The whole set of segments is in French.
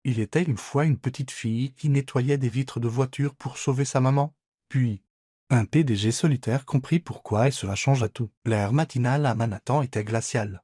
Il était une fois une petite fille qui nettoyait des vitres de voiture pour sauver sa maman. Puis, un PDG solitaire comprit pourquoi et cela changea tout. L'air matinal à Manhattan était glacial,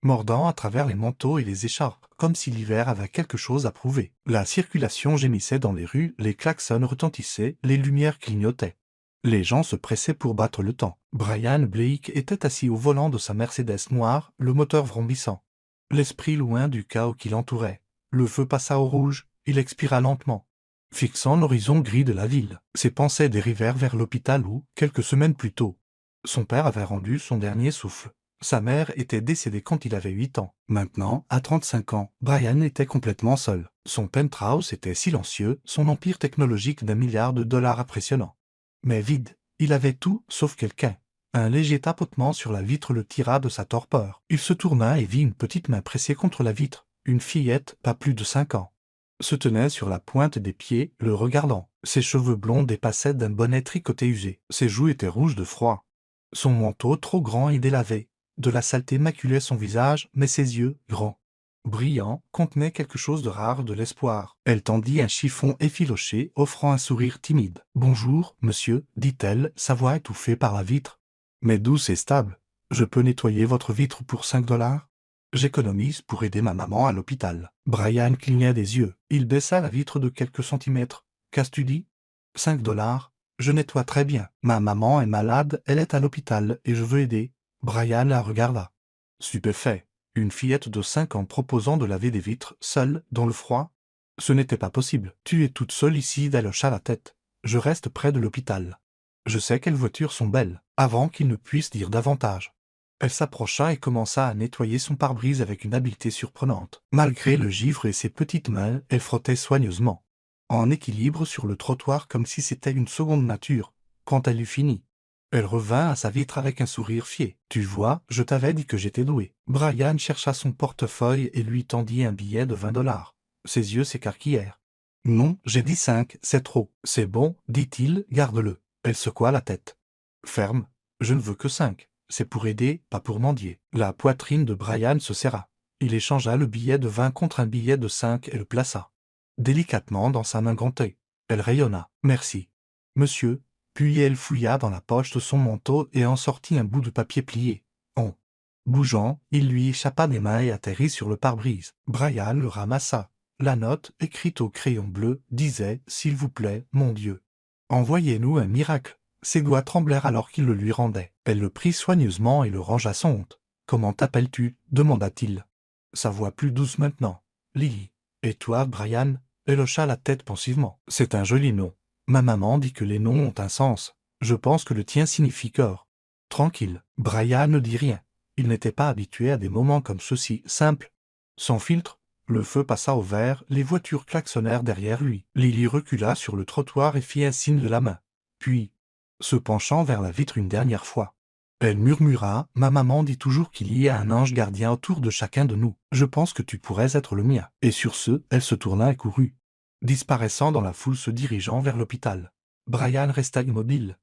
mordant à travers les manteaux et les écharpes, comme si l'hiver avait quelque chose à prouver. La circulation gémissait dans les rues, les klaxons retentissaient, les lumières clignotaient. Les gens se pressaient pour battre le temps. Brian Blake était assis au volant de sa Mercedes noire, le moteur vrombissant, l'esprit loin du chaos qui l'entourait. Le feu passa au rouge, il expira lentement, fixant l'horizon gris de la ville. Ses pensées dérivèrent vers l'hôpital où, quelques semaines plus tôt, son père avait rendu son dernier souffle. Sa mère était décédée quand il avait 8 ans. Maintenant, à 35 ans, Brian était complètement seul. Son penthouse était silencieux, son empire technologique d'1 milliard de dollars impressionnant. Mais vide, il avait tout sauf quelqu'un. Un léger tapotement sur la vitre le tira de sa torpeur. Il se tourna et vit une petite main pressée contre la vitre. Une fillette, pas plus de 5 ans, se tenait sur la pointe des pieds, le regardant. Ses cheveux blonds dépassaient d'un bonnet tricoté usé. Ses joues étaient rouges de froid. Son manteau, trop grand et délavé, de la saleté maculait son visage, mais ses yeux, grands, brillants, contenaient quelque chose de rare, de l'espoir. Elle tendit un chiffon effiloché, offrant un sourire timide. « Bonjour, monsieur, dit-elle, sa voix étouffée par la vitre, mais douce et stable. Je peux nettoyer votre vitre pour 5 dollars? J'économise pour aider ma maman à l'hôpital. » Brian cligna des yeux. Il baissa la vitre de quelques centimètres. « Qu'as-tu dit? 5 dollars? Je nettoie très bien. Ma maman est malade, elle est à l'hôpital et je veux aider. » Brian la regarda, stupéfait. Une fillette de 5 ans proposant de laver des vitres, seule, dans le froid? Ce n'était pas possible. « Tu es toute seule ici », elle hocha la tête. « Je reste près de l'hôpital. Je sais quelles voitures sont belles. » Avant qu'il ne puisse dire davantage, elle s'approcha et commença à nettoyer son pare-brise avec une habileté surprenante. Malgré le givre et ses petites mains, elle frottait soigneusement, en équilibre sur le trottoir comme si c'était une seconde nature. Quand elle eut fini, elle revint à sa vitre avec un sourire fier. « Tu vois, je t'avais dit que j'étais doué. » Brian chercha son portefeuille et lui tendit un billet de 20 dollars. Ses yeux s'écarquillèrent. « Non, j'ai dit 5, c'est trop. »« C'est bon, dit-il, garde-le. » Elle secoua la tête. « Ferme, je ne veux que 5. C'est pour aider, pas pour mendier. » La poitrine de Brian se serra. Il échangea le billet de 20 contre un billet de 5 et le plaça délicatement dans sa main gantée. Elle rayonna. « Merci, monsieur. » Puis elle fouilla dans la poche de son manteau et en sortit un bout de papier plié. En bougeant, il lui échappa des mains et atterrit sur le pare-brise. Brian le ramassa. La note, écrite au crayon bleu, disait « S'il vous plaît, mon Dieu, envoyez-nous un miracle. » Ses doigts tremblèrent alors qu'il le lui rendait. Elle le prit soigneusement et le rangea sans honte. « Comment t'appelles-tu » demanda-t-il. Sa voix plus douce maintenant. « Lily. »« Et toi, Brian ?» Elle hocha la tête pensivement. « C'est un joli nom. Ma maman dit que les noms ont un sens. Je pense que le tien signifie corps. » Tranquille. Brian ne dit rien. Il n'était pas habitué à des moments comme ceux-ci, simples, sans filtre. Le feu passa au vert, les voitures klaxonnèrent derrière lui. Lily recula sur le trottoir et fit un signe de la main. Puis, se penchant vers la vitre une dernière fois, elle murmura « Ma maman dit toujours qu'il y a un ange gardien autour de chacun de nous. Je pense que tu pourrais être le mien. » Et sur ce, elle se tourna et courut, disparaissant dans la foule se dirigeant vers l'hôpital. Brian resta immobile,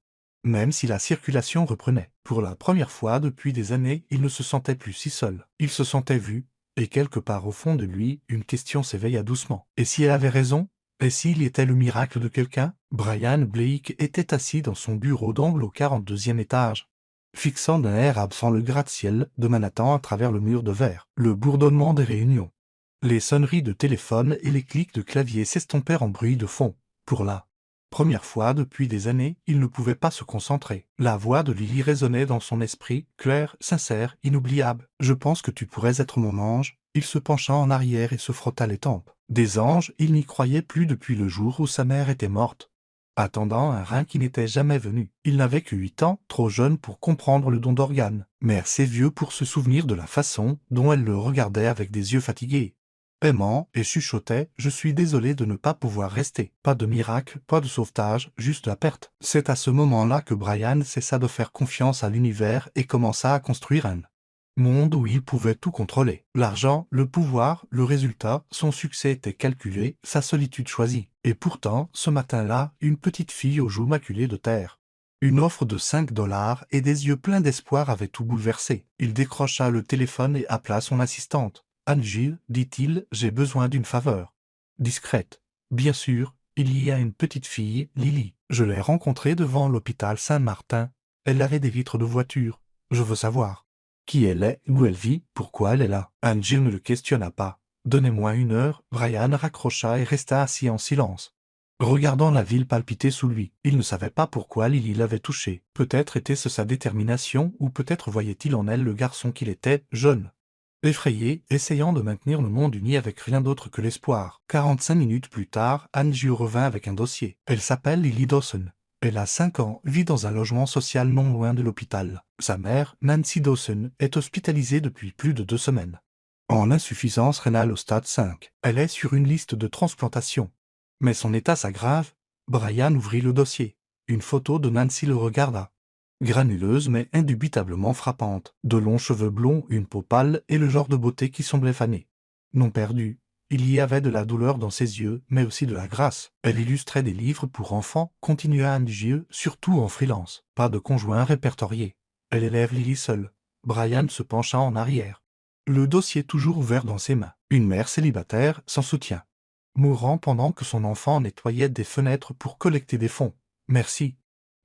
même si la circulation reprenait. Pour la première fois depuis des années, il ne se sentait plus si seul. Il se sentait vu, et quelque part au fond de lui, une question s'éveilla doucement. Et si elle avait raison? Et s'il était le miracle de quelqu'un? Brian Blake était assis dans son bureau d'angle au 42e étage, fixant d'un air absent le gratte-ciel de Manhattan à travers le mur de verre. Le bourdonnement des réunions, les sonneries de téléphone et les clics de clavier s'estompèrent en bruit de fond. Pour la première fois depuis des années, il ne pouvait pas se concentrer. La voix de Lily résonnait dans son esprit, claire, sincère, inoubliable. « Je pense que tu pourrais être mon ange. » Il se pencha en arrière et se frotta les tempes. Des anges, il n'y croyait plus depuis le jour où sa mère était morte, attendant un rein qui n'était jamais venu. Il n'avait que 8 ans, trop jeune pour comprendre le don d'organes, mais assez vieux pour se souvenir de la façon dont elle le regardait avec des yeux fatigués, aimant, et chuchotait « Je suis désolé de ne pas pouvoir rester. Pas de miracle, pas de sauvetage, juste la perte. » C'est à ce moment-là que Brian cessa de faire confiance à l'univers et commença à construire un monde où il pouvait tout contrôler. L'argent, le pouvoir, le résultat, son succès était calculé, sa solitude choisie. Et pourtant, ce matin-là, une petite fille aux joues maculées de terre, une offre de 5 dollars et des yeux pleins d'espoir avait tout bouleversé. Il décrocha le téléphone et appela son assistante. « Anne-Gilles, dit-il, j'ai besoin d'une faveur. Discrète. Bien sûr, il y a une petite fille, Lily. Je l'ai rencontrée devant l'hôpital Saint-Martin. Elle avait des vitres de voiture. Je veux savoir qui elle est, où elle vit, pourquoi elle est là. Angie ne le questionna pas. Donnez-moi 1 heure. Brian raccrocha et resta assis en silence, regardant la ville palpiter sous lui. Il ne savait pas pourquoi Lily l'avait touché. Peut-être était-ce sa détermination, ou peut-être voyait-il en elle le garçon qu'il était, jeune, effrayé, essayant de maintenir le monde uni avec rien d'autre que l'espoir. 45 minutes plus tard, Angie revint avec un dossier. Elle s'appelle Lily Dawson. Elle a 5 ans, vit dans un logement social non loin de l'hôpital. Sa mère, Nancy Dawson, est hospitalisée depuis plus de 2 semaines, en insuffisance rénale au stade 5. Elle est sur une liste de transplantation. Mais son état s'aggrave. Brian ouvrit le dossier. Une photo de Nancy le regarda. Granuleuse mais indubitablement frappante. De longs cheveux blonds, une peau pâle et le genre de beauté qui semblait fanée. Non perdue. Il y avait de la douleur dans ses yeux, mais aussi de la grâce. Elle illustrait des livres pour enfants, continua Angie, surtout en freelance. Pas de conjoint répertorié. Elle élève Lily seule. Brian se pencha en arrière, le dossier toujours ouvert dans ses mains. Une mère célibataire, sans soutien, mourant pendant que son enfant nettoyait des fenêtres pour collecter des fonds. « Merci »,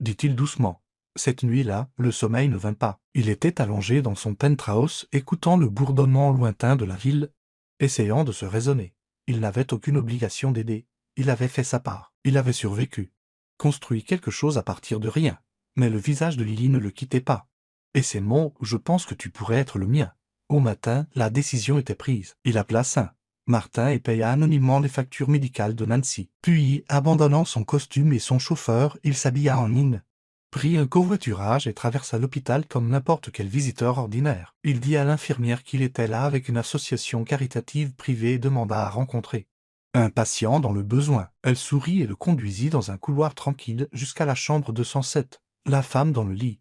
dit-il doucement. Cette nuit-là, le sommeil ne vint pas. Il était allongé dans son penthouse, écoutant le bourdonnement lointain de la ville, essayant de se raisonner. Il n'avait aucune obligation d'aider. Il avait fait sa part. Il avait survécu, construit quelque chose à partir de rien. Mais le visage de Lily ne le quittait pas. Et ces mots « je pense que tu pourrais être le mien ». Au matin, la décision était prise. Il appela Saint-Martin et paya anonymement les factures médicales de Nancy. Puis, abandonnant son costume et son chauffeur, il s'habilla en ligne, prit un covoiturage et traversa l'hôpital comme n'importe quel visiteur ordinaire. Il dit à l'infirmière qu'il était là avec une association caritative privée et demanda à rencontrer un patient dans le besoin. Elle sourit et le conduisit dans un couloir tranquille jusqu'à la chambre 207. La femme dans le lit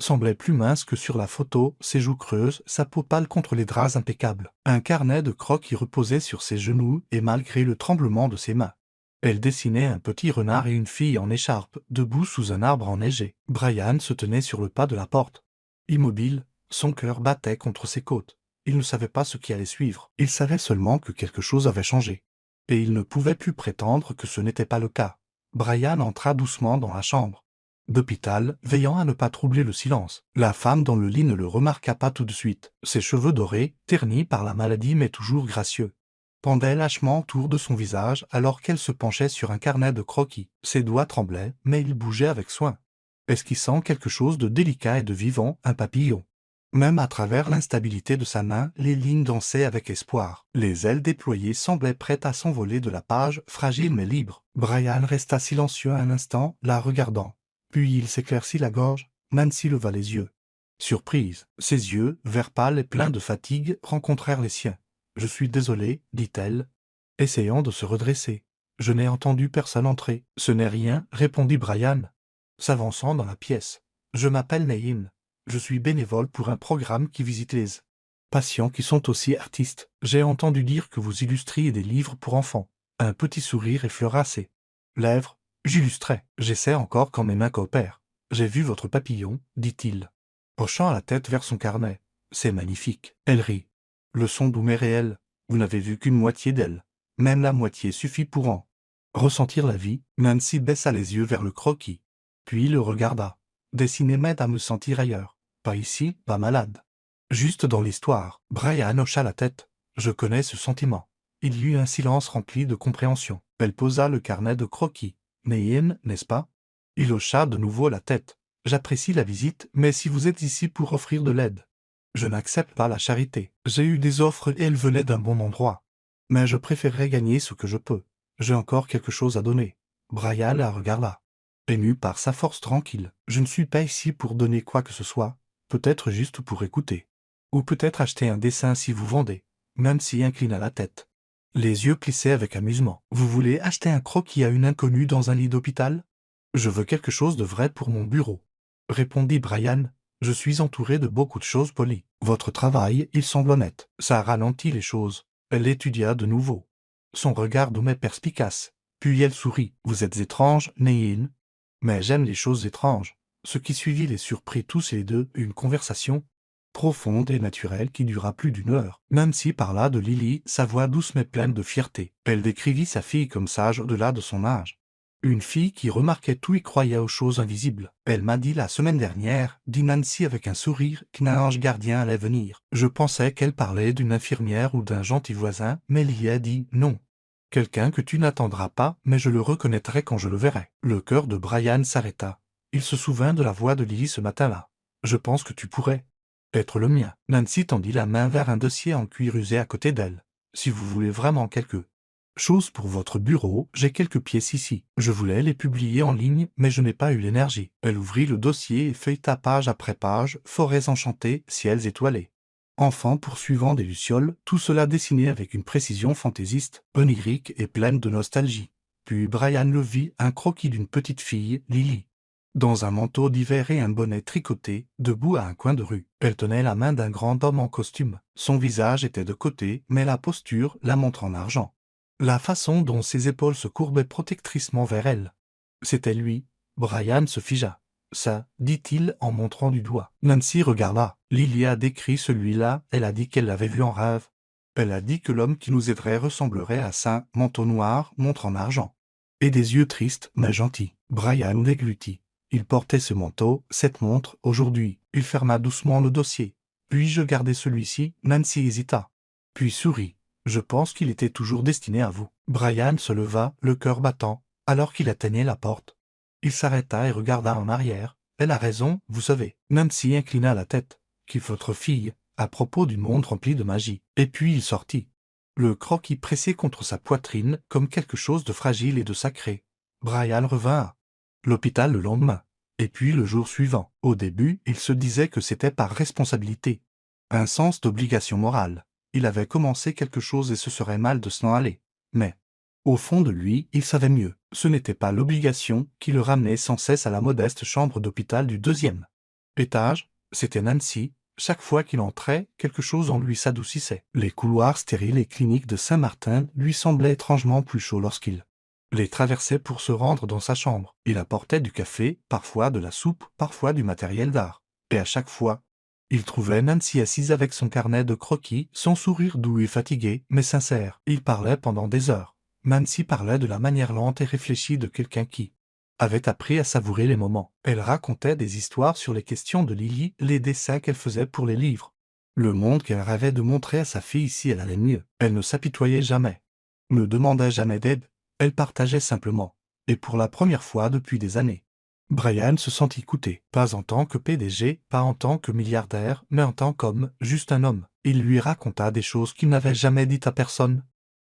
semblait plus mince que sur la photo, ses joues creuses, sa peau pâle contre les draps impeccables. Un carnet de croquis reposait sur ses genoux et malgré le tremblement de ses mains, elle dessinait un petit renard et une fille en écharpe, debout sous un arbre enneigé. Brian se tenait sur le pas de la porte, immobile, son cœur battait contre ses côtes. Il ne savait pas ce qui allait suivre. Il savait seulement que quelque chose avait changé. Et il ne pouvait plus prétendre que ce n'était pas le cas. Brian entra doucement dans la chambre d'hôpital, veillant à ne pas troubler le silence. La femme dans le lit ne le remarqua pas tout de suite. Ses cheveux dorés, ternis par la maladie mais toujours gracieux, pendaient lâchement autour de son visage alors qu'elle se penchait sur un carnet de croquis. Ses doigts tremblaient, mais il bougeait avec soin, esquissant quelque chose de délicat et de vivant, un papillon. Même à travers l'instabilité de sa main, les lignes dansaient avec espoir. Les ailes déployées semblaient prêtes à s'envoler de la page, fragile mais libre. Brian resta silencieux un instant, la regardant. Puis il s'éclaircit la gorge. Nancy leva les yeux. Surprise, ses yeux, vert pâle et pleins de fatigue, rencontrèrent les siens. « Je suis désolée, dit-elle, essayant de se redresser. Je n'ai entendu personne entrer. Ce n'est rien, répondit Brian, s'avançant dans la pièce. Je m'appelle Naïm. Je suis bénévole pour un programme qui visite les patients qui sont aussi artistes. J'ai entendu dire que vous illustriez des livres pour enfants. Un petit sourire effleura ses lèvres. J'illustrais. J'essaie encore quand mes mains coopèrent. J'ai vu votre papillon, dit-il, hochant la tête vers son carnet. C'est magnifique. Elle rit. Le son doux mais réel. Vous n'avez vu qu'une moitié d'elle. Même la moitié suffit pour en ressentir la vie. Nancy baissa les yeux vers le croquis, puis le regarda. Dessiner m'aide à me sentir ailleurs. Pas ici, pas malade. Juste dans l'histoire. Brian hocha la tête. Je connais ce sentiment. Il y eut un silence rempli de compréhension. Elle posa le carnet de croquis. Naïm, n'est-ce pas? Il hocha de nouveau la tête. J'apprécie la visite, mais si vous êtes ici pour offrir de l'aide, je n'accepte pas la charité. J'ai eu des offres et elles venaient d'un bon endroit. Mais je préférerais gagner ce que je peux. J'ai encore quelque chose à donner. Brian la regarda, ému par sa force tranquille. Je ne suis pas ici pour donner quoi que ce soit, peut-être juste pour écouter. Ou peut-être acheter un dessin si vous vendez. Nancy inclina la tête, les yeux plissés avec amusement. Vous voulez acheter un croquis à une inconnue dans un lit d'hôpital? Je veux quelque chose de vrai pour mon bureau, répondit Brian. Je suis entouré de beaucoup de choses polies. Votre travail, il semble honnête. Ça ralentit les choses. Elle étudia de nouveau, son regard doux mais perspicace. Puis elle sourit. Vous êtes étrange, Naïm. Mais j'aime les choses étranges. Ce qui suivit les surprit tous les deux. Une conversation profonde et naturelle qui dura plus d'une heure. Nancy parla de Lily, sa voix douce mais pleine de fierté. Elle décrivit sa fille comme sage au-delà de son âge. Une fille qui remarquait tout et croyait aux choses invisibles. Elle m'a dit la semaine dernière, dit Nancy avec un sourire, qu'un ange gardien allait venir. Je pensais qu'elle parlait d'une infirmière ou d'un gentil voisin, mais Lily a dit non. Quelqu'un que tu n'attendras pas, mais je le reconnaîtrai quand je le verrai. Le cœur de Brian s'arrêta. Il se souvint de la voix de Lily ce matin-là. Je pense que tu pourrais être le mien. Nancy tendit la main vers un dossier en cuir usé à côté d'elle. Si vous voulez vraiment quelque chose pour votre bureau, j'ai quelques pièces ici. Je voulais les publier en ligne, mais je n'ai pas eu l'énergie. Elle ouvrit le dossier et feuilleta page après page, forêts enchantées, ciels étoilés. Enfants poursuivant des lucioles, tout cela dessiné avec une précision fantaisiste, onirique et pleine de nostalgie. Puis Brian le vit, un croquis d'une petite fille, Lily, dans un manteau d'hiver et un bonnet tricoté, debout à un coin de rue. Elle tenait la main d'un grand homme en costume. Son visage était de côté, mais la posture, la montre en argent. La façon dont ses épaules se courbaient protectricement vers elle. C'était lui. Brian se figea. Ça, dit-il en montrant du doigt. Nancy regarda. Lily a décrit celui-là, elle a dit qu'elle l'avait vu en rêve. Elle a dit que l'homme qui nous aiderait ressemblerait à ça, manteau noir, montre en argent. Et des yeux tristes, mais gentils. Brian déglutit. Il portait ce manteau, cette montre, aujourd'hui. Il ferma doucement le dossier. Puis-je garder celui-ci? Nancy hésita. Puis sourit. Je pense qu'il était toujours destiné à vous. Brian se leva, le cœur battant, alors qu'il atteignait la porte. Il s'arrêta et regarda en arrière. Elle a raison, vous savez. Nancy inclina la tête. Qui votre fille, à propos du monde rempli de magie. Et puis il sortit. Le croquis pressé contre sa poitrine, comme quelque chose de fragile et de sacré. Brian revint à l'hôpital le lendemain. Et puis le jour suivant. Au début, il se disait que c'était par responsabilité. Un sens d'obligation morale. Il avait commencé quelque chose et ce serait mal de s'en aller. Mais, au fond de lui, il savait mieux. Ce n'était pas l'obligation qui le ramenait sans cesse à la modeste chambre d'hôpital du 2e étage, c'était Nancy. Chaque fois qu'il entrait, quelque chose en lui s'adoucissait. Les couloirs stériles et cliniques de Saint-Martin lui semblaient étrangement plus chauds lorsqu'il les traversait pour se rendre dans sa chambre. Il apportait du café, parfois de la soupe, parfois du matériel d'art. Et à chaque fois, il trouvait Nancy assise avec son carnet de croquis, son sourire doux et fatigué, mais sincère. Il parlait pendant des heures. Nancy parlait de la manière lente et réfléchie de quelqu'un qui avait appris à savourer les moments. Elle racontait des histoires sur les questions de Lily, les dessins qu'elle faisait pour les livres. Le monde qu'elle rêvait de montrer à sa fille si elle allait mieux. Elle ne s'apitoyait jamais. Ne demandait jamais d'aide. Elle partageait simplement. Et pour la première fois depuis des années. Brian se sentit écouté, pas en tant que PDG, pas en tant que milliardaire, mais en tant qu'homme, juste un homme. Il lui raconta des choses qu'il n'avait jamais dites à personne.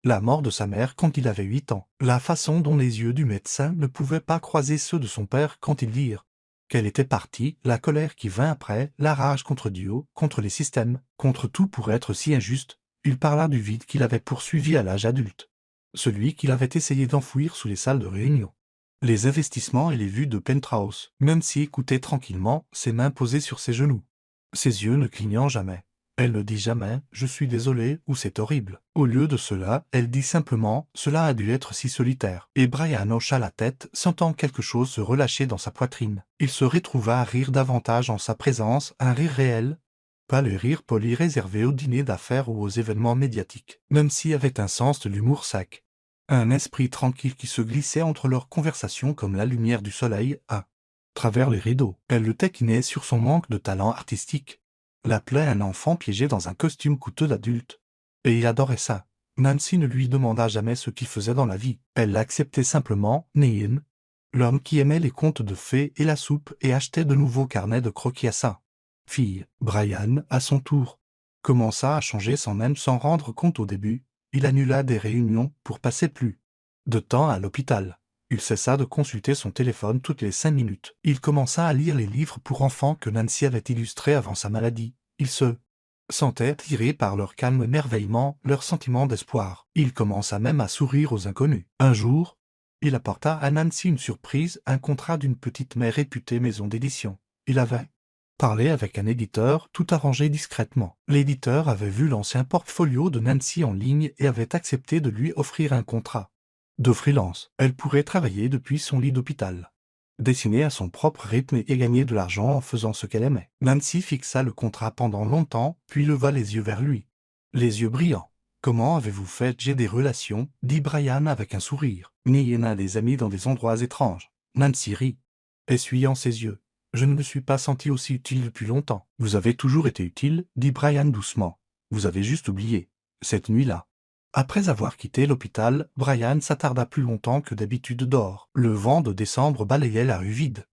La mort de sa mère quand il avait 8 ans, la façon dont les yeux du médecin ne pouvaient pas croiser ceux de son père quand ils dirent qu'elle était partie, la colère qui vint après, la rage contre Dieu, contre les systèmes, contre tout pour être si injuste. Il parla du vide qu'il avait poursuivi à l'âge adulte. Celui qu'il avait essayé d'enfouir sous les salles de réunion. Les investissements et les vues de penthouse, même s'y écoutait tranquillement, ses mains posées sur ses genoux. Ses yeux ne clignant jamais. Elle ne dit jamais « je suis désolé » ou « c'est horrible ». Au lieu de cela, elle dit simplement « cela a dû être si solitaire ». Et Brian hocha la tête, sentant quelque chose se relâcher dans sa poitrine. Il se retrouva à rire davantage en sa présence, un rire réel. Pas le rire poli réservé aux dîners d'affaires ou aux événements médiatiques. Nancy avait un sens de l'humour sec. Un esprit tranquille qui se glissait entre leurs conversations comme la lumière du soleil à travers les rideaux. Elle le taquinait sur son manque de talent artistique. L'appelait un enfant piégé dans un costume coûteux d'adulte. Et il adorait ça. Nancy ne lui demanda jamais ce qu'il faisait dans la vie. Elle l'acceptait simplement, Nein, l'homme qui aimait les contes de fées et la soupe et achetait de nouveaux carnets de croquis à sa fille. Brian, à son tour, commença à changer sans même s'en rendre compte au début. Il annula des réunions pour passer plus de temps à l'hôpital. Il cessa de consulter son téléphone toutes les 5 minutes. Il commença à lire les livres pour enfants que Nancy avait illustrés avant sa maladie. Il se sentait attiré par leur calme émerveillement, leur sentiment d'espoir. Il commença même à sourire aux inconnus. Un jour, il apporta à Nancy une surprise, un contrat d'une petite mais réputée maison d'édition. Il avait parlé avec un éditeur, tout arrangé discrètement. L'éditeur avait vu l'ancien portfolio de Nancy en ligne et avait accepté de lui offrir un contrat de freelance. Elle pourrait travailler depuis son lit d'hôpital. dessiner à son propre rythme et gagner de l'argent en faisant ce qu'elle aimait. Nancy fixa le contrat pendant longtemps, puis leva les yeux vers lui. Les yeux brillants. Comment avez-vous fait? J'ai des relations, dit Brian avec un sourire. Ni n'a des amis dans des endroits étranges. Nancy rit, essuyant ses yeux. Je ne me suis pas senti aussi utile depuis longtemps. Vous avez toujours été utile, dit Brian doucement. Vous avez juste oublié. Cette nuit-là. Après avoir quitté l'hôpital, Brian s'attarda plus longtemps que d'habitude dehors. Le vent de décembre balayait la rue vide,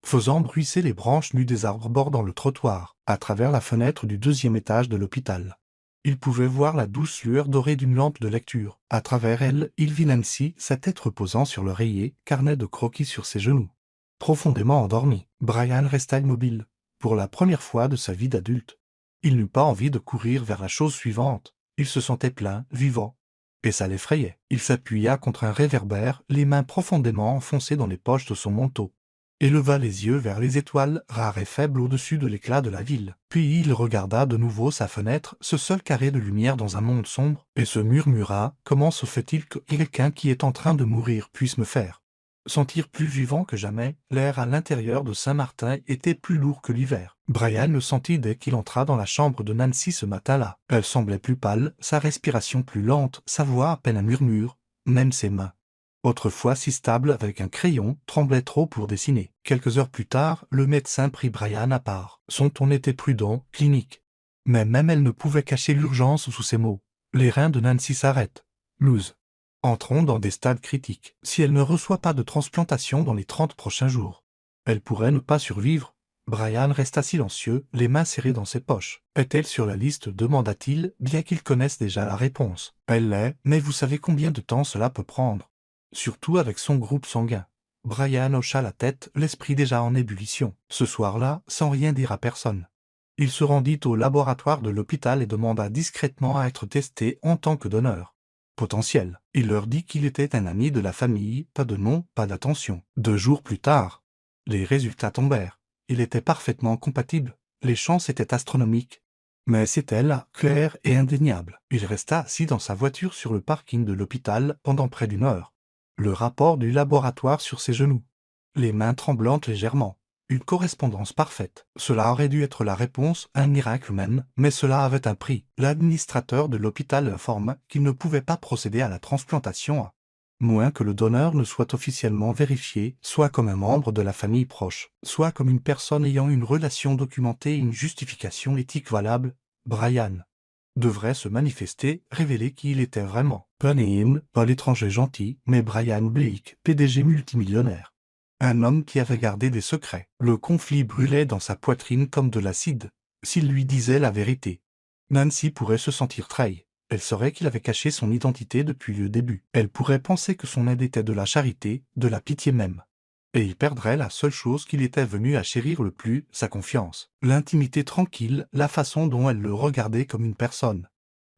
faisant bruisser les branches nues des arbres bordant le trottoir, à travers la fenêtre du 2e étage de l'hôpital. Il pouvait voir la douce lueur dorée d'une lampe de lecture. À travers elle, il vit Nancy, sa tête reposant sur l'oreiller, carnet de croquis sur ses genoux. Profondément endormi, Brian resta immobile, pour la première fois de sa vie d'adulte. Il n'eut pas envie de courir vers la chose suivante. Il se sentait plein, vivant. Et ça l'effrayait. Il s'appuya contre un réverbère, les mains profondément enfoncées dans les poches de son manteau. Éleva les yeux vers les étoiles, rares et faibles au-dessus de l'éclat de la ville. Puis il regarda de nouveau sa fenêtre, ce seul carré de lumière dans un monde sombre, et se murmura « Comment se fait-il que quelqu'un qui est en train de mourir puisse me faire sentir plus vivant que jamais? » L'air à l'intérieur de Saint-Martin était plus lourd que l'hiver. Brian le sentit dès qu'il entra dans la chambre de Nancy ce matin-là. Elle semblait plus pâle, sa respiration plus lente, sa voix à peine un murmure, même ses mains, autrefois si stable avec un crayon, tremblaient trop pour dessiner. Quelques heures plus tard, le médecin prit Brian à part. Son ton était prudent, clinique. Mais même elle ne pouvait cacher l'urgence sous ces mots. Les reins de Nancy s'arrêtent. Loose. Entrons dans des stades critiques. Si elle ne reçoit pas de transplantation dans les 30 prochains jours, elle pourrait ne pas survivre. Brian resta silencieux, les mains serrées dans ses poches. Est-elle sur la liste? Demanda-t-il, bien qu'il connaisse déjà la réponse. Elle l'est, mais vous savez combien de temps cela peut prendre? Surtout avec son groupe sanguin. Brian hocha la tête, l'esprit déjà en ébullition. Ce soir-là, sans rien dire à personne, il se rendit au laboratoire de l'hôpital et demanda discrètement à être testé en tant que donneur potentiel. Il leur dit qu'il était un ami de la famille, pas de nom, pas d'attention. 2 jours plus tard, les résultats tombèrent. Il était parfaitement compatible. Les chances étaient astronomiques. Mais c'était là, clair et indéniable. Il resta assis dans sa voiture sur le parking de l'hôpital pendant près d'1 heure. Le rapport du laboratoire sur ses genoux. Les mains tremblantes légèrement. Une correspondance parfaite. Cela aurait dû être la réponse, un miracle même, mais cela avait un prix. L'administrateur de l'hôpital informe qu'il ne pouvait pas procéder à la transplantation à moins que le donneur ne soit officiellement vérifié, soit comme un membre de la famille proche, soit comme une personne ayant une relation documentée et une justification éthique valable. Brian devrait se manifester, révéler qui il était vraiment. Pas Neil, pas l'étranger gentil, mais Brian Blake, PDG multimillionnaire. Un homme qui avait gardé des secrets. Le conflit brûlait dans sa poitrine comme de l'acide. S'il lui disait la vérité, Nancy pourrait se sentir trahie. Elle saurait qu'il avait caché son identité depuis le début. Elle pourrait penser que son aide était de la charité, de la pitié même. Et il perdrait la seule chose qu'il était venu à chérir le plus, sa confiance. L'intimité tranquille, la façon dont elle le regardait comme une personne.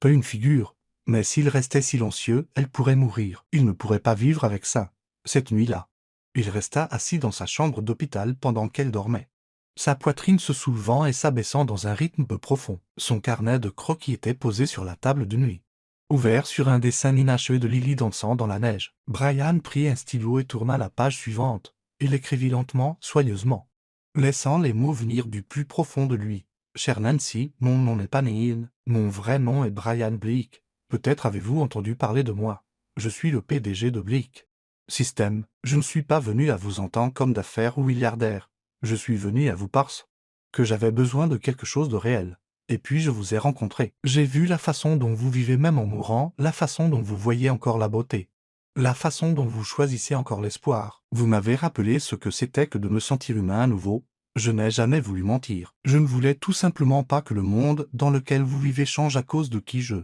Pas une figure. Mais s'il restait silencieux, elle pourrait mourir. Il ne pourrait pas vivre avec ça. Cette nuit-là. Il resta assis dans sa chambre d'hôpital pendant qu'elle dormait, sa poitrine se soulevant et s'abaissant dans un rythme peu profond. Son carnet de croquis était posé sur la table de nuit, ouvert sur un dessin inachevé de Lily dansant dans la neige. Brian prit un stylo et tourna la page suivante. Il écrivit lentement, soigneusement, laissant les mots venir du plus profond de lui. « Chère Nancy, mon nom n'est pas Neil, mon vrai nom est Brian Blake. Peut-être avez-vous entendu parler de moi. Je suis le PDG de Blake Système. Je ne suis pas venu à vous en tant qu'homme d'affaires ou milliardaire. Je suis venu à vous parce que j'avais besoin de quelque chose de réel. Et puis je vous ai rencontré. J'ai vu la façon dont vous vivez même en mourant, la façon dont vous voyez encore la beauté, la façon dont vous choisissez encore l'espoir. Vous m'avez rappelé ce que c'était que de me sentir humain à nouveau. Je n'ai jamais voulu mentir. Je ne voulais tout simplement pas que le monde dans lequel vous vivez change à cause de qui je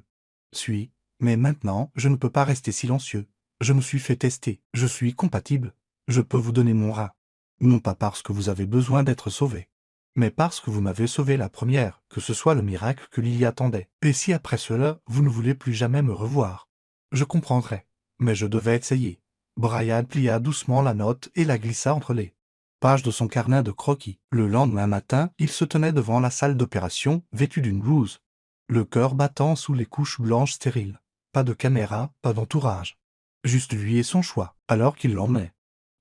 suis. Mais maintenant, je ne peux pas rester silencieux. Je me suis fait tester. Je suis compatible. Je peux vous donner mon rat. Non pas parce que vous avez besoin d'être sauvé, mais parce que vous m'avez sauvé la première, que ce soit le miracle que Lily attendait. Et si après cela, vous ne voulez plus jamais me revoir, je comprendrai. Mais je devais essayer. Brian plia doucement la note et la glissa entre les pages de son carnet de croquis. Le lendemain matin, il se tenait devant la salle d'opération, vêtu d'une blouse, le cœur battant sous les couches blanches stériles. Pas de caméra, pas d'entourage. Juste lui et son choix, alors qu'il l'emmenait.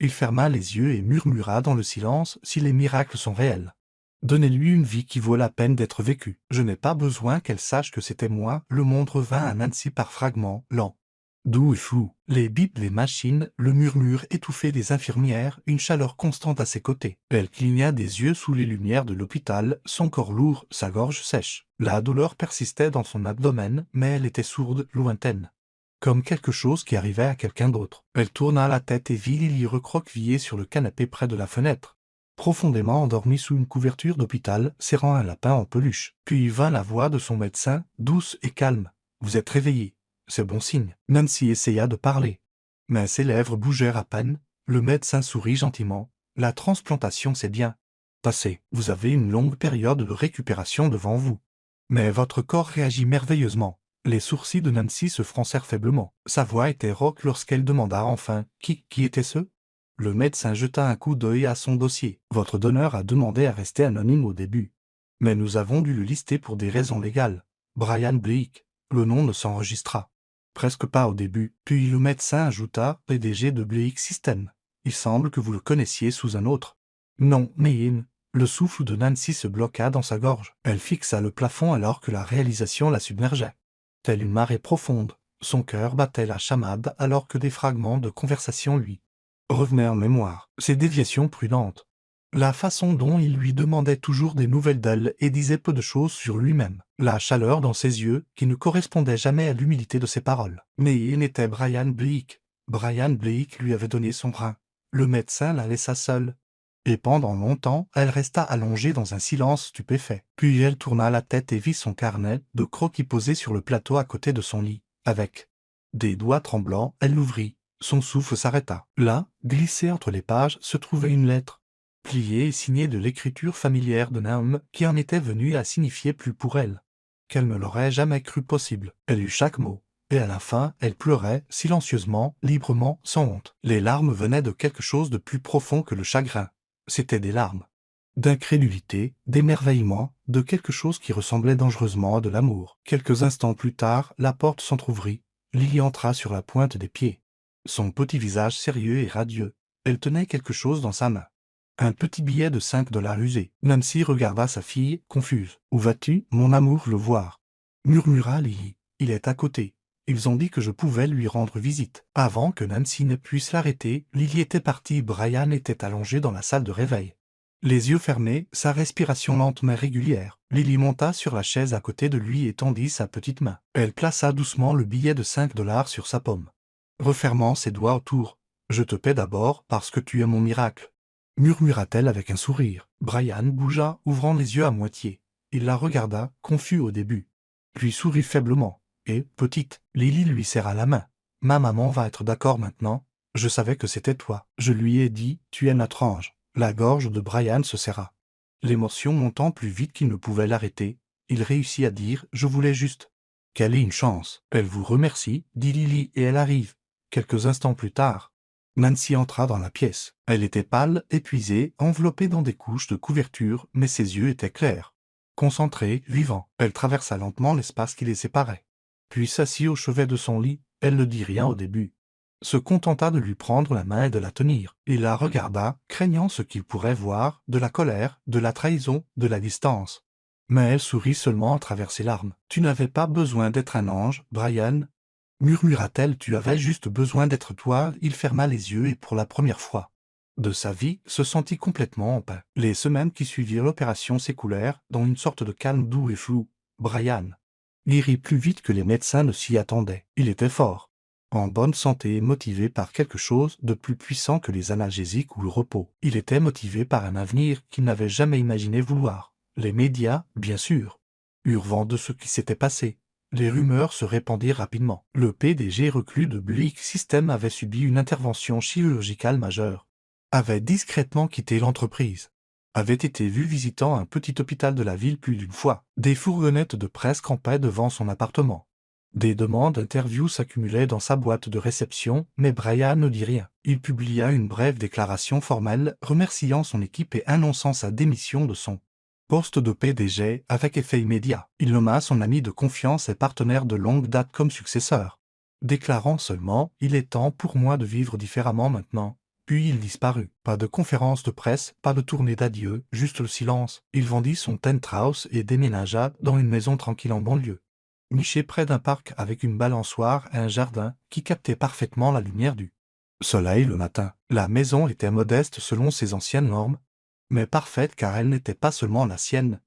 Il ferma les yeux et murmura dans le silence si les miracles sont réels. Donnez-lui une vie qui vaut la peine d'être vécue. Je n'ai pas besoin qu'elle sache que c'était moi. Le monde revint à Nancy par fragments, lents, doux et flous. Les bips, les machines, le murmure étouffé des infirmières, une chaleur constante à ses côtés. Elle cligna des yeux sous les lumières de l'hôpital, son corps lourd, sa gorge sèche. La douleur persistait dans son abdomen, mais elle était sourde, lointaine. Comme quelque chose qui arrivait à quelqu'un d'autre. Elle tourna la tête et vit Lily recroquevillée sur le canapé près de la fenêtre, profondément endormie sous une couverture d'hôpital, serrant un lapin en peluche. Puis vint la voix de son médecin, douce et calme. « Vous êtes réveillée. C'est bon signe. » Nancy essaya de parler, mais ses lèvres bougèrent à peine. Le médecin sourit gentiment. « La transplantation, c'est bien passé. Vous avez une longue période de récupération devant vous. Mais votre corps réagit merveilleusement. » Les sourcils de Nancy se froncèrent faiblement. Sa voix était rauque lorsqu'elle demanda enfin « Qui était ce ?» Le médecin jeta un coup d'œil à son dossier. « Votre donneur a demandé à rester anonyme au début. Mais nous avons dû le lister pour des raisons légales. Brian Blake. » Le nom ne s'enregistra presque pas au début. Puis le médecin ajouta « PDG de Blake System. Il semble que vous le connaissiez sous un autre. » « Non, mais Le souffle de Nancy se bloqua dans sa gorge. Elle fixa le plafond alors que la réalisation la submergeait. Telle une marée profonde, son cœur battait la chamade alors que des fragments de conversation lui revenaient en mémoire. Ses déviations prudentes, la façon dont il lui demandait toujours des nouvelles d'elle et disait peu de choses sur lui-même, la chaleur dans ses yeux qui ne correspondait jamais à l'humilité de ses paroles. Mais il était Brian Blake. Brian Blake lui avait donné son brin. Le médecin la laissa seule. Et pendant longtemps, elle resta allongée dans un silence stupéfait. Puis elle tourna la tête et vit son carnet de croquis posé sur le plateau à côté de son lit. Avec des doigts tremblants, elle l'ouvrit. Son souffle s'arrêta. Là, glissée entre les pages, se trouvait une lettre, pliée et signée de l'écriture familière de Naum, qui en était venue à signifier plus pour elle qu'elle ne l'aurait jamais cru possible. Elle eut chaque mot. Et à la fin, elle pleurait, silencieusement, librement, sans honte. Les larmes venaient de quelque chose de plus profond que le chagrin. C'étaient des larmes d'incrédulité, d'émerveillement, de quelque chose qui ressemblait dangereusement à de l'amour. Quelques instants plus tard, la porte s'entr'ouvrit. Lily entra sur la pointe des pieds. Son petit visage sérieux et radieux. Elle tenait quelque chose dans sa main. Un petit billet de 5 dollars usé. Nancy regarda sa fille, confuse. « Où vas-tu, mon amour, le voir ?» murmura Lily. « Il est à côté. Ils ont dit que je pouvais lui rendre visite. » Avant que Nancy ne puisse l'arrêter, Lily était partie. Brian était allongé dans la salle de réveil. Les yeux fermés, sa respiration lente mais régulière. Lily monta sur la chaise à côté de lui et tendit sa petite main. Elle plaça doucement le billet de 5 dollars sur sa paume, refermant ses doigts autour. « Je te paie d'abord parce que tu es mon miracle, » murmura-t-elle avec un sourire. Brian bougea, ouvrant les yeux à moitié. Il la regarda, confus au début, puis sourit faiblement. Et, petite, Lily lui serra la main. « Ma maman va être d'accord maintenant. Je savais que c'était toi. Je lui ai dit, tu es notre ange. » La gorge de Brian se serra. L'émotion montant plus vite qu'il ne pouvait l'arrêter, il réussit à dire « Je voulais juste. » « Quelle est une chance. Elle vous remercie, dit Lily, et elle arrive. » Quelques instants plus tard, Nancy entra dans la pièce. Elle était pâle, épuisée, enveloppée dans des couches de couverture, mais ses yeux étaient clairs, concentrés, vivants. Elle traversa lentement l'espace qui les séparait. Puis s'assit au chevet de son lit. Elle ne dit rien au début, se contenta de lui prendre la main et de la tenir. Il la regarda, craignant ce qu'il pourrait voir, de la colère, de la trahison, de la distance. Mais elle sourit seulement à travers ses larmes. « Tu n'avais pas besoin d'être un ange, Brian, » murmura-t-elle, « tu avais juste besoin d'être toi. » Il ferma les yeux et pour la première fois de sa vie, se sentit complètement en paix. Les semaines qui suivirent l'opération s'écoulèrent dans une sorte de calme doux et flou. Brian guérit plus vite que les médecins ne s'y attendaient. Il était fort, en bonne santé et motivé par quelque chose de plus puissant que les analgésiques ou le repos. Il était motivé par un avenir qu'il n'avait jamais imaginé vouloir. Les médias, bien sûr, eurent vent de ce qui s'était passé. Les rumeurs se répandirent rapidement. Le PDG reclus de Blake System avait subi une intervention chirurgicale majeure, avait discrètement quitté l'entreprise, avait été vu visitant un petit hôpital de la ville plus d'une fois. Des fourgonnettes de presse campaient devant son appartement. Des demandes d'interview s'accumulaient dans sa boîte de réception, mais Brian ne dit rien. Il publia une brève déclaration formelle remerciant son équipe et annonçant sa démission de son poste de PDG avec effet immédiat. Il nomma son ami de confiance et partenaire de longue date comme successeur, déclarant seulement « Il est temps pour moi de vivre différemment maintenant. Puis il disparut. Pas de conférence de presse, pas de tournée d'adieu, juste le silence. Il vendit son penthouse et déménagea dans une maison tranquille en banlieue. Niché près d'un parc avec une balançoire et un jardin qui captait parfaitement la lumière du soleil le matin. La maison était modeste selon ses anciennes normes, mais parfaite car elle n'était pas seulement la sienne.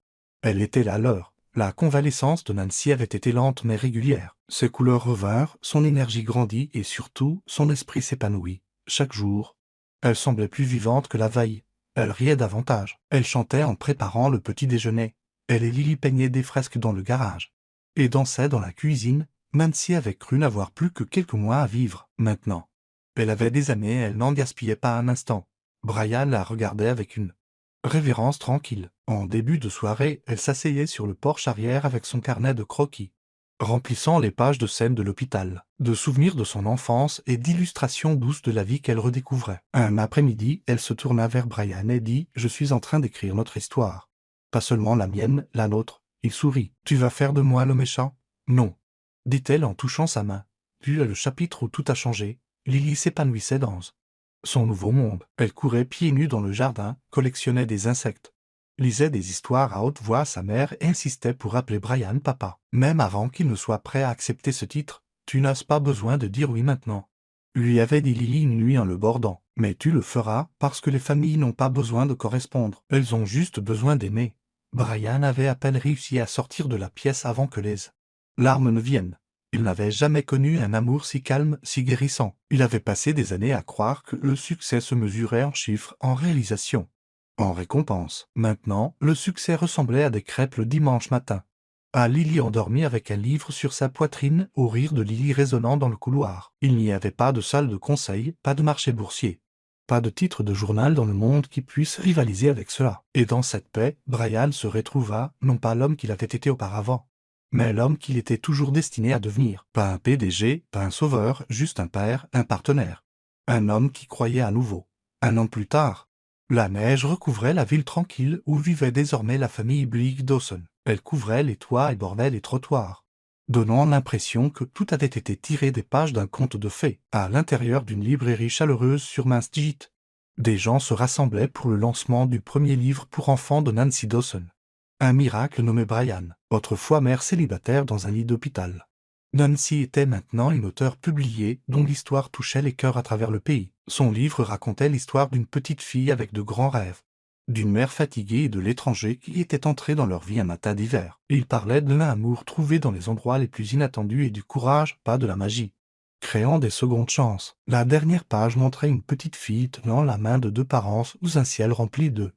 Elle était la leur. La convalescence de Nancy avait été lente mais régulière. Ses couleurs revinrent, son énergie grandit et surtout, son esprit s'épanouit. Chaque jour, elle semblait plus vivante que la veille. Elle riait davantage. Elle chantait en préparant le petit déjeuner. Elle et Lily peignaient des fresques dans le garage et dansait dans la cuisine. Nancy avait cru n'avoir plus que quelques mois à vivre. Maintenant, elle avait des années et elle n'en gaspillait pas un instant. Brian la regardait avec une révérence tranquille. En début de soirée, elle s'asseyait sur le porche arrière avec son carnet de croquis, remplissant les pages de scènes de l'hôpital, de souvenirs de son enfance et d'illustrations douces de la vie qu'elle redécouvrait. Un après-midi, elle se tourna vers Brian et dit « Je suis en train d'écrire notre histoire. Pas seulement la mienne, la nôtre. » Il sourit. « Tu vas faire de moi le méchant ?»« Non. » dit-elle en touchant sa main. Puis le chapitre où tout a changé, Lily s'épanouissait dans son nouveau monde. Elle courait pieds nus dans le jardin, collectionnait des insectes, lisait des histoires à haute voix à sa mère et insistait pour appeler Brian papa. Même avant qu'il ne soit prêt à accepter ce titre, « Tu n'as pas besoin de dire oui maintenant », lui avait dit Lily une nuit en le bordant. « Mais tu le feras parce que les familles n'ont pas besoin de correspondre. Elles ont juste besoin d'aimer. » Brian avait à peine réussi à sortir de la pièce avant que les larmes ne viennent. Il n'avait jamais connu un amour si calme, si guérissant. Il avait passé des années à croire que le succès se mesurait en chiffres, en réalisation, en récompense. Maintenant, le succès ressemblait à des crêpes le dimanche matin, à Lily endormie avec un livre sur sa poitrine, au rire de Lily résonnant dans le couloir. Il n'y avait pas de salle de conseil, pas de marché boursier, pas de titre de journal dans le monde qui puisse rivaliser avec cela. Et dans cette paix, Brian se retrouva, non pas l'homme qu'il avait été auparavant, mais l'homme qu'il était toujours destiné à devenir. Pas un PDG, pas un sauveur, juste un père, un partenaire. Un homme qui croyait à nouveau. Un an plus tard, la neige recouvrait la ville tranquille où vivait désormais la famille Bleak Dawson. Elle couvrait les toits et bordait les trottoirs, donnant l'impression que tout avait été tiré des pages d'un conte de fées. À l'intérieur d'une librairie chaleureuse sur Main Street, des gens se rassemblaient pour le lancement du premier livre pour enfants de Nancy Dawson. Un miracle nommé Brian, autrefois mère célibataire dans un lit d'hôpital. Nancy était maintenant une auteure publiée dont l'histoire touchait les cœurs à travers le pays. Son livre racontait l'histoire d'une petite fille avec de grands rêves, d'une mère fatiguée et de l'étranger qui était entré dans leur vie un matin d'hiver. Il parlait de l'amour trouvé dans les endroits les plus inattendus et du courage, pas de la magie, créant des secondes chances. La dernière page montrait une petite fille tenant la main de deux parents sous un ciel rempli de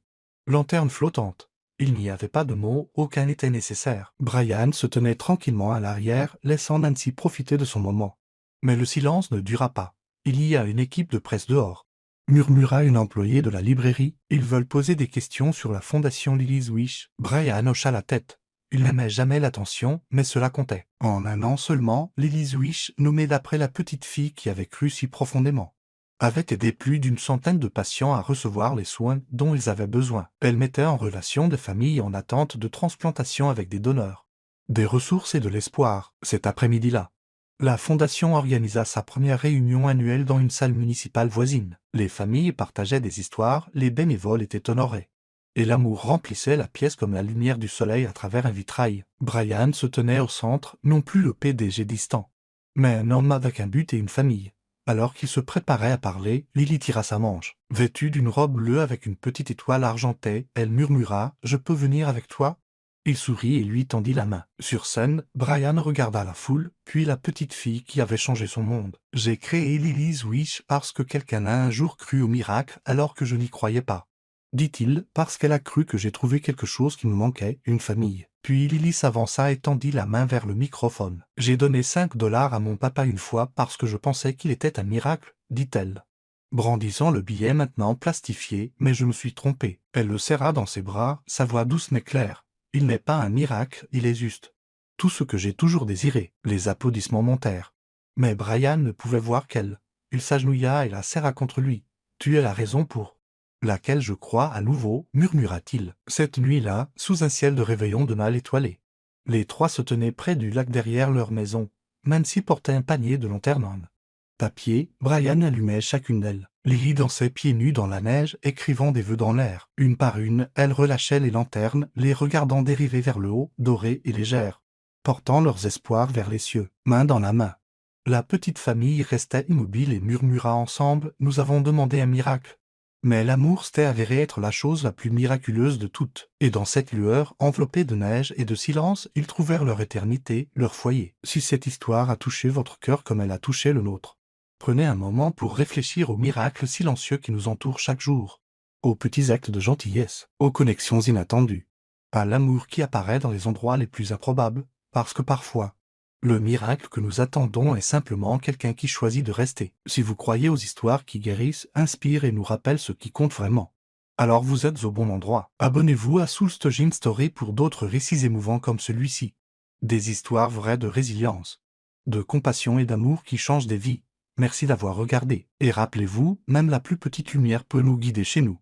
lanternes flottantes. Il n'y avait pas de mots, aucun n'était nécessaire. Brian se tenait tranquillement à l'arrière, laissant Nancy profiter de son moment. Mais le silence ne dura pas. Il y a une équipe de presse dehors, murmura une employée de la librairie. Ils veulent poser des questions sur la fondation Lily's Wish. Brian hocha la tête. Il n'aimait jamais l'attention, mais cela comptait. En un an seulement, Lily's Wish, nommée d'après la petite fille qui avait cru si profondément, avait aidé plus d'une centaine de patients à recevoir les soins dont ils avaient besoin. Elle mettait en relation des familles en attente de transplantation avec des donneurs, des ressources et de l'espoir. Cet après-midi-là, la fondation organisa sa première réunion annuelle dans une salle municipale voisine. Les familles partageaient des histoires, les bénévoles étaient honorés, et l'amour remplissait la pièce comme la lumière du soleil à travers un vitrail. Brian se tenait au centre, non plus le PDG distant, mais un homme avec un but et une famille. Alors qu'il se préparait à parler, Lily tira sa manche. Vêtue d'une robe bleue avec une petite étoile argentée, elle murmura « Je peux venir avec toi ?» Il sourit et lui tendit la main. Sur scène, Brian regarda la foule, puis la petite fille qui avait changé son monde. « J'ai créé Lily's Wish parce que quelqu'un a un jour cru au miracle alors que je n'y croyais pas, dit-il, parce qu'elle a cru que j'ai trouvé quelque chose qui me manquait, une famille. » Puis Lily s'avança et tendit la main vers le microphone. « J'ai donné 5 dollars à mon papa une fois parce que je pensais qu'il était un miracle, dit-elle, brandissant le billet maintenant plastifié, mais je me suis trompée. » Elle le serra dans ses bras, sa voix douce mais claire. « Il n'est pas un miracle, il est juste tout ce que j'ai toujours désiré. » Les applaudissements montèrent. Mais Brian ne pouvait voir qu'elle. Il s'agenouilla et la serra contre lui. « Tu es la raison pour laquelle je crois à nouveau, » murmura-t-il. Cette nuit-là, sous un ciel de réveillon de mal étoilé, les trois se tenaient près du lac derrière leur maison. Nancy portait un panier de lanternes en papier, Brian allumait chacune d'elles. Lily dansait pieds nus dans la neige, écrivant des vœux dans l'air. Une par une, elle relâchait les lanternes, les regardant dériver vers le haut, dorées et légères, portant leurs espoirs vers les cieux, main dans la main. La petite famille restait immobile et murmura ensemble: « Nous avons demandé un miracle. » Mais l'amour s'était avéré être la chose la plus miraculeuse de toutes, et dans cette lueur, enveloppée de neige et de silence, ils trouvèrent leur éternité, leur foyer. Si cette histoire a touché votre cœur comme elle a touché le nôtre, prenez un moment pour réfléchir aux miracles silencieux qui nous entourent chaque jour, aux petits actes de gentillesse, aux connexions inattendues, à l'amour qui apparaît dans les endroits les plus improbables, parce que parfois, le miracle que nous attendons est simplement quelqu'un qui choisit de rester. Si vous croyez aux histoires qui guérissent, inspirent et nous rappellent ce qui compte vraiment, alors vous êtes au bon endroit. Abonnez-vous à Soulstojin Story pour d'autres récits émouvants comme celui-ci. Des histoires vraies de résilience, de compassion et d'amour qui changent des vies. Merci d'avoir regardé. Et rappelez-vous, même la plus petite lumière peut nous guider chez nous.